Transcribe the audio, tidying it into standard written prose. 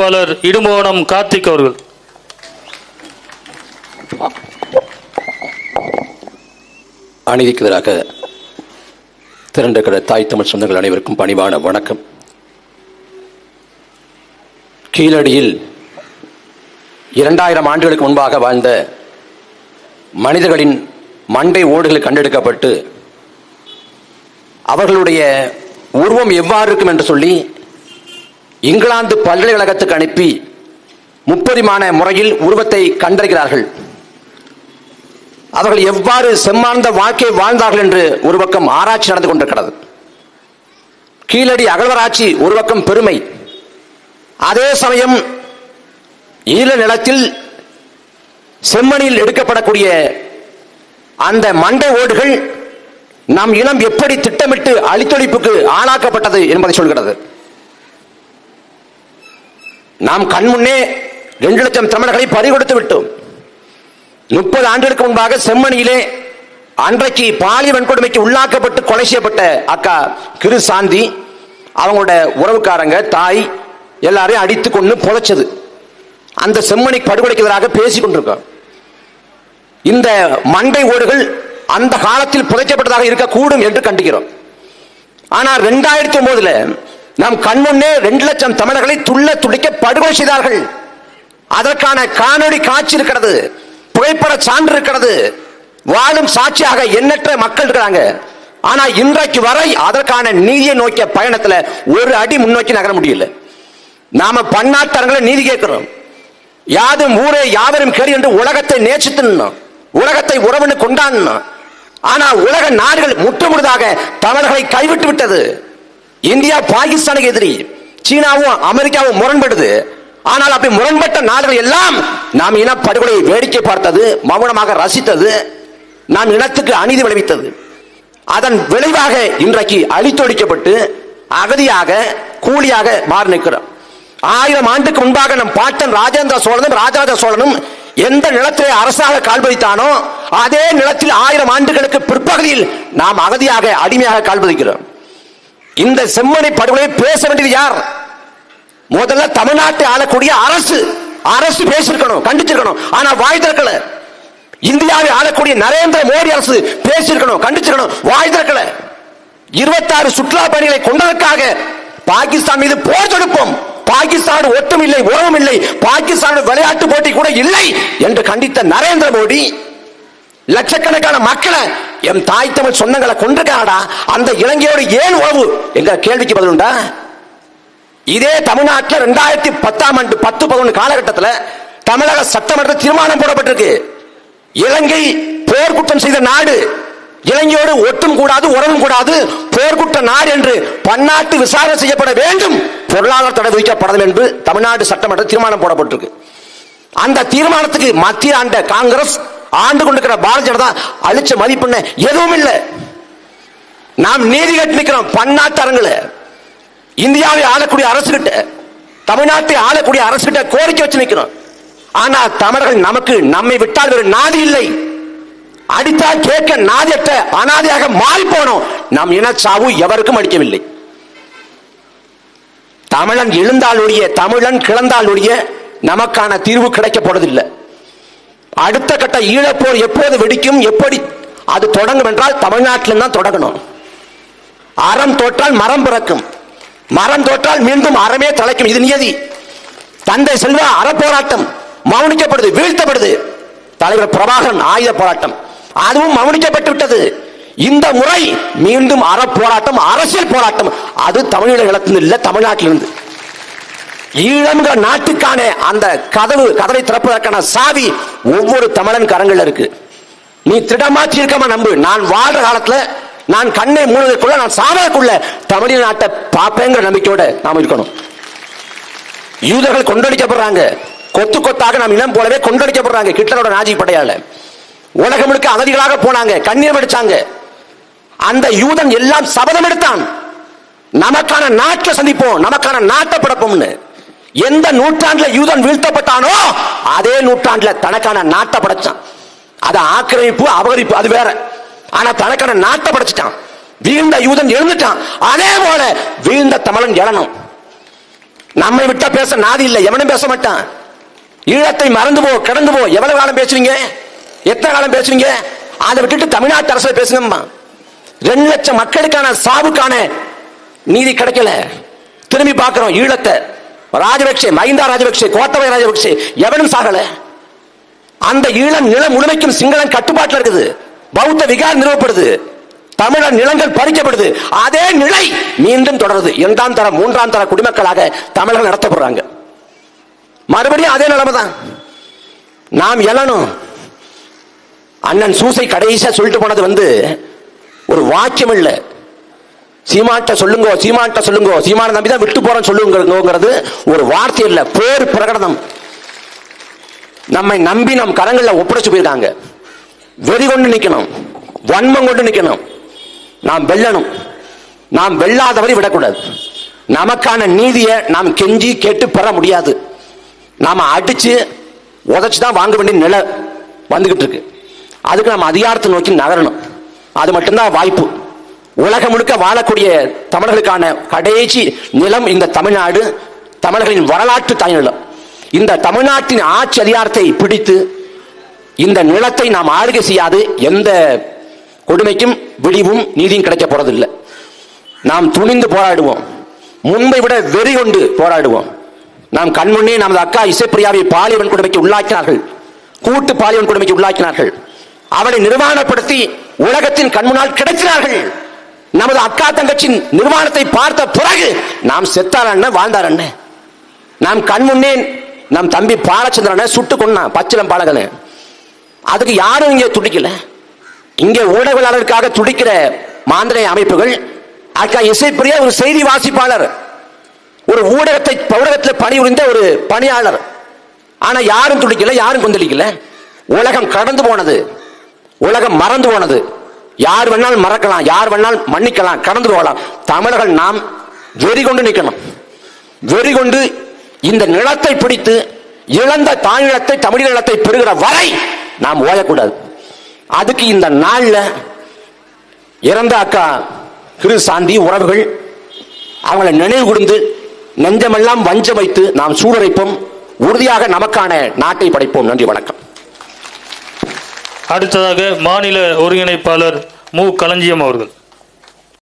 பேச்சாளர் இடுமோனம் கார்த்திக் அவர்கள். அநீதிக்கு எதிராக திரண்ட தாய் தமிழ் சொந்தங்கள் அனைவருக்கும் பணிவான வணக்கம். கீழடியில் 2000 ஆண்டுகளுக்கு முன்பாக வாழ்ந்த மனிதர்களின் மண்டை ஓடுகள் கண்டெடுக்கப்பட்டு அவர்களுடைய உருவம் எவ்வாறு இருக்கும் என்று சொல்லி இங்கிலாந்து பல்கலைக்கழகத்துக்கு அனுப்பி 30 முறையில் உருவத்தை கண்டறிகிறார்கள். அவர்கள் எவ்வாறு செம்மார்ந்த வாழ்க்கை வாழ்ந்தார்கள் என்று ஒரு பக்கம் ஆராய்ச்சி நடந்து கொண்டிருக்கிறது. கீழடி அகழ்வாராய்ச்சி ஒரு பக்கம் பெருமை. அதே சமயம் ஈழ நிலத்தில் செம்மணியில் எடுக்கப்படக்கூடிய அந்த மண்டை ஓடுகள் நம் இனம் எப்படி திட்டமிட்டு அழித்தொழிப்புக்கு ஆளாக்கப்பட்டது என்பதை சொல்கிறது. நாம் கண்முன்னே 2 லட்சம் தமிழர்களை பறிகொடுத்து விட்டோம். 30 ஆண்டுகளுக்கு முன்பாக செம்மணியிலே அன்றைக்கு பாலியல் வன்கொடுமைக்கு உள்ளாக்கப்பட்டு கொலை செய்யப்பட்ட அக்கா கிருசாந்தி அவங்களோட உறவுக்காரங்க தாய் எல்லாரையும் அடித்து கொண்டு புதைச்சது. அந்த செம்மணி படுகொலைக்கு எதிராக பேசிக் கொண்டிருக்கோம். இந்த மண்டை ஓடுகள் அந்த காலத்தில் புதைக்கப்பட்டதாக இருக்கக்கூடும் என்று கண்டிக்கிறோம். ஆனால் 2009 நாம் கண்முன்னே 2 லட்சம் தமிழர்களை துள்ள துடிக்க படுகொலை செய்தார்கள். அதற்கான காணொளி காட்சி இருக்கிறது, புகைப்பட சான்று இருக்கிறது, வாழும் சாட்சியாக எண்ணற்ற மக்கள் இருக்கிறாங்க. ஆனா இன்றைக்கு வரை அதற்கான நீதியை நோக்கிய பயணத்தில் ஒரு அடி முன்னோக்கி நகர முடியல. நாம பன்னாட்டரங்களை நீதி கேட்கிறோம். யாதும் ஊரே யாவரும் கேடு என்று உலகத்தை நேசித்து உலகத்தை உறவுன்னு கொண்டாடணும். ஆனா உலக நாடுகள் முற்றுமுழுதாக தமிழர்களை கைவிட்டு விட்டது. இந்தியா பாகிஸ்தானுக்கு எதிரி, சீனாவும் அமெரிக்காவும் முரண்படுது. ஆனால் அப்படி முரண்பட்ட நாடுகள் எல்லாம் நாம் இன படுகொலையை வேடிக்கை பார்த்தது, மௌனமாக ரசித்தது, நாம் இனத்துக்கு அநீதி விளைவித்தது. அதன் விளைவாக இன்றைக்கு அழித்தொழிக்கப்பட்டு அகதியாக கூலியாக மாறி நிற்கிறோம். 1000 ஆண்டுக்கு முன்பாக நம் பாட்டன் ராஜேந்திர சோழனும் ராஜராஜ சோழனும் எந்த நிலத்திலே அரசாக கால்பதித்தானோ அதே நிலத்தில் 1000 ஆண்டுகளுக்கு பிற்பகுதியில் நாம் அகதியாக அடிமையாக கால்பதிக்கிறோம். இந்த செம்மணி படுகொலையை பேச வேண்டியது யார்? முதல்ல தமிழ்நாட்டை ஆளக்கூடிய அரசு. அரசு பேசியிருக்கணும், கண்டிச்சிருக்கணும். ஆனா வாய் திறக்கல. இந்தியாவை ஆளக்கூடிய நரேந்திர மோடி அரசு பேசியிருக்கணும், கண்டிச்சிருக்கணும், வாய் திறக்கல. 26 சுற்றுலா பயணிகளை கொண்டதற்காக பாகிஸ்தான் மீது போர் தொடுப்போம், பாகிஸ்தான் ஒட்டும் இல்லை, உறவும் இல்லை, பாகிஸ்தான் விளையாட்டு போட்டி கூட இல்லை என்று கண்டித்த நரேந்திர மோடி லட்சக்கணக்கான மக்களை எம் தாய் தமிழ் சொந்தங்களை கொண்டிருக்காடா, அந்த இலங்கையோடு ஏன் உறவு என்ற கேள்விக்கு பதில் உண்டா? இதே தமிழ்நாட்டில் 2010 ஆண்டு 10-11 காலகட்டத்தில் தமிழக சட்டமன்ற தீர்மானம் போடப்பட்டிருக்கு. இலங்கை போர்க்குற்றம் செய்த நாடு, இலங்கையோடு ஒட்டும் கூடாது, உறவும் கூடாது, போர்க்குற்ற நாடு என்று பன்னாட்டு விசாரணை செய்யப்பட வேண்டும், பொருளாதார தடை விதிக்கப்படும் என்று தமிழ்நாடு சட்டமன்ற தீர்மானம் போடப்பட்டிருக்கு. அந்த தீர்மானத்துக்கு மத்திய ஆண்ட காங்கிரஸ் ஆண்டு கொண்டிருக்கிற பாரதிய ஜனதா அளிச்ச மதிப்பு எதுவும் இல்லை. நாம் நீதி கேட்டு நிற்கிறோம் பன்னாட்டு அரங்குல. இந்தியாவை ஆளக்கூடிய அரசு கிட்ட, தமிழ்நாட்டை ஆளக்கூடிய அரசு கிட்ட கோரிக்கை வச்சு நிற்கிறோம். ஆனா தமிழர்கள் நமக்கு நம்மை விட்டால் வேறு நாதி இல்லை. அடித்தால் கேட்க நாதியற்ற அனாதையாக மாறி போனோம். நம் இனச்சாவு எவருக்கும் அடிக்கவில்லை. தமிழன் எழுந்தால் ஒழிய, தமிழன் கிளந்தால் ஒழிய நமக்கான தீர்வு கிடைக்க போறதில்லை. அடுத்த கட்ட ஈழப்போர் எப்போது வெடிக்கும், எப்படி அது தொடங்கும் என்றால் தமிழ்நாட்டில் தான் தொடங்கணும். அறம் தோற்றால் மரம் பிறக்கும், மரம் தோற்றால் மீண்டும் அறமே தலைக்கும். இது நியதி. தந்தை செல்வா அறப்போராட்டம் மௌனிக்கப்படுது, வீழ்த்தப்படுது. தலைவர் பிரபாகரன் ஆயுத போராட்டம் அதுவும் மௌனிக்கப்பட்டு விட்டது. இந்த முறை மீண்டும் அறப்போராட்டம், அரசியல் போராட்டம். அது தமிழீழ நிலத்தில் இல்ல, தமிழ்நாட்டிலிருந்து. ஈழம்ங்கிற நாட்டுக்கான அந்த கதவை திறப்பதற்கான சாவி ஒவ்வொரு தமிழன் கரங்கள் இருக்கு. நீ திடமாற்றி இருக்காம நம்பு. நான் வாழ்ற காலத்துல, நான் கண்ணை மூடுவதற்குள்ள, நான் சாவதற்குள்ள தமிழ்நாட்டை பார்ப்பேங்கிற நம்பிக்கையோட நாம் இருக்கணும். யூதர்கள் கொண்டடிக்கப்படுறாங்க, கொத்து கொத்தாக நாம் இனம் போலவே கொண்டடிக்கப்படுறாங்க ஹிட்லரோட நாஜி படையால. உலகம் முழுக்க அகதிகளாக போனாங்க, கண்ணீர் வடிச்சாங்க. அந்த யூதன் எல்லாம் சபதம் எடுத்தான், நமக்கான நாட்டை சந்திப்போம், நமக்கான நாட்டை படைப்போம்னு. எந்த நூற்றாண்டுல யூதன் வீழ்த்தப்பட்டானோ அதே நூற்றாண்டுல தனக்கான நாட்டை படைச்சான். அது ஆக்கிரமிப்பு, அபகரிப்பு, அது வேற. ஆனா தனக்கான நாட்டை படைச்சிட்டான். வீழ்ந்த யூதன் எழுந்துட்டான். அதே போல வீழ்ந்த தமிழன் எழணும். நம்மை விட்டா பேச நாதி இல்லை, எவனும் பேச மாட்டான். ஈழத்தை மறந்து போ, கடந்து போ. எவ்வளவு காலம் பேசுவீங்க? எத்தனை காலம் பேசுவீங்க? அதை விட்டுட்டு தமிழ்நாட்டு அரசு பேசுங்கம்மா. 2 லட்சம் மக்களுக்கான சாவுக்கான நீதி கிடைக்கல. திரும்பி பார்க்கிறோம் ஈழத்தை. ராஜபக்சே, மஹிந்தா ராஜபக்சே, கோத்தபய ராஜபக்சே எவனும் சாகல. அந்த ஈழம் நிலம் முழுமைக்கும் சிங்களம் கட்டுப்பாட்டில் இருக்குது. பௌத்த விகார் நிறுவப்படுது, தமிழர் நிலங்கள் பறிக்கப்படுது. அதே நிலை மீண்டும் தொடருது. 2ஆம் தர 3ஆம் தர குடிமக்களாக தமிழர்கள் நடத்தப்படுறாங்க. மறுபடியும் அதே நிலைமை தான். நாம் எழணும். அண்ணன் சூசை கடைசியா சொல்லிட்டு போனது ஒரு வாக்கியம் இல்ல. சீமான்ட்ட சொல்லுங்க, சீமான்ட்ட சொல்லுங்க, சீமான நம்பி தான் விட்டு போறோம் சொல்லுங்கிறது ஒரு வார்த்தை இல்ல, பேர் பிரகடனம். நம்மை நம்பி நம் கரங்கள்ல ஒப்படைச்சு போயிருக்காங்க. வெறி கொண்டு நிக்கணும், வன்மம் கொண்டு நிக்கணும். நாம் வெல்லணும். நாம் வெல்லாதவரை விடக்கூடாது. நமக்கான நீதியை நாம் கெஞ்சி கேட்டு பெற முடியாது. நாம அடிச்சு உதச்சு தான் வாங்க வேண்டிய நிலை வந்துகிட்டு இருக்கு. அதுக்கு நம்ம அதிகாரத்தை நோக்கி நகரணும். அது மட்டும்தான் வாய்ப்பு. உலகம் முழுக்க வாழக்கூடிய தமிழர்களுக்கான கடைசி நிலம் இந்த தமிழ்நாடு, தமிழர்களின் வரலாற்று தாய்நிலம். இந்த தமிழ்நாட்டின் ஆட்சி அதிகாரத்தை பிடித்து இந்த நிலத்தை நாம் ஆளுகை செய்யாது எந்த கொடுமைக்கும் விடிவும் நீதியும் கிடைக்க போறதில்லை. நாம் துணிந்து போராடுவோம். முன்பை விட வெறி கொண்டு போராடுவோம். நாம் கண்முன்னே நமது அக்கா இசைப்பிரியாவை பாலியல் கொடுமைக்கு உள்ளாக்கினார்கள், கூட்டு பாலியல் கொடுமைக்கு உள்ளாக்கினார்கள். அவளை நிர்வாணப்படுத்தி உலகத்தின் கண்முன்னால் கிடைக்கிறார்கள். நமது அக்கா தங்கச்சின் நிர்வாணத்தை பார்த்த பிறகு நாம் செத்தார் என்ன வாழ்ந்தார் என்ன? நாம் கண்முன்னே நம் தம்பி பாலச்சந்திரனை சுட்டு கொண்டான், பச்சிலம் பாலகனை. அதுக்கு யாரும் இங்கே துடிக்கல. இங்கே ஊடகவியலாளருக்காக துடிக்கிற மாந்திரை அமைப்புகள். அக்கா இசைப்பிரியா ஒரு செய்தி வாசிப்பாளர், ஒரு ஊடகத்தில் பணிபுரிந்த ஒரு பணியாளர். ஆனா யாரும் துடிக்கல, யாரும் கொந்தளிக்கல. உலகம் கடந்து போனது, உலகம் மறந்து போனது. யார் வேணாலும் மறக்கலாம், யார் வேணாலும் மன்னிக்கலாம், கடந்து போகலாம். தமிழர்கள் நாம் வெறி கொண்டு நிற்கணும். வெறி கொண்டு இந்த நிலத்தை பிடித்து இழந்த தாய்நிலத்தை, தமிழ் நிலத்தை பெறுகிற வரை நாம் ஓயக்கூடாது. அதுக்கு இந்த நாள்ல இறந்த அக்கா கிருசாந்தி உறவுகள் அவங்களை நினைவு கூர்ந்து நெஞ்சமெல்லாம் வஞ்சம் வைத்து நாம் சூழரைப்போம். உறுதியாக நமக்கான நாட்டை படைப்போம். நன்றி, வணக்கம். அடுத்ததாக மாநில ஒருங்கிணைப்பாளர் மு. களஞ்சியம் அவர்கள்.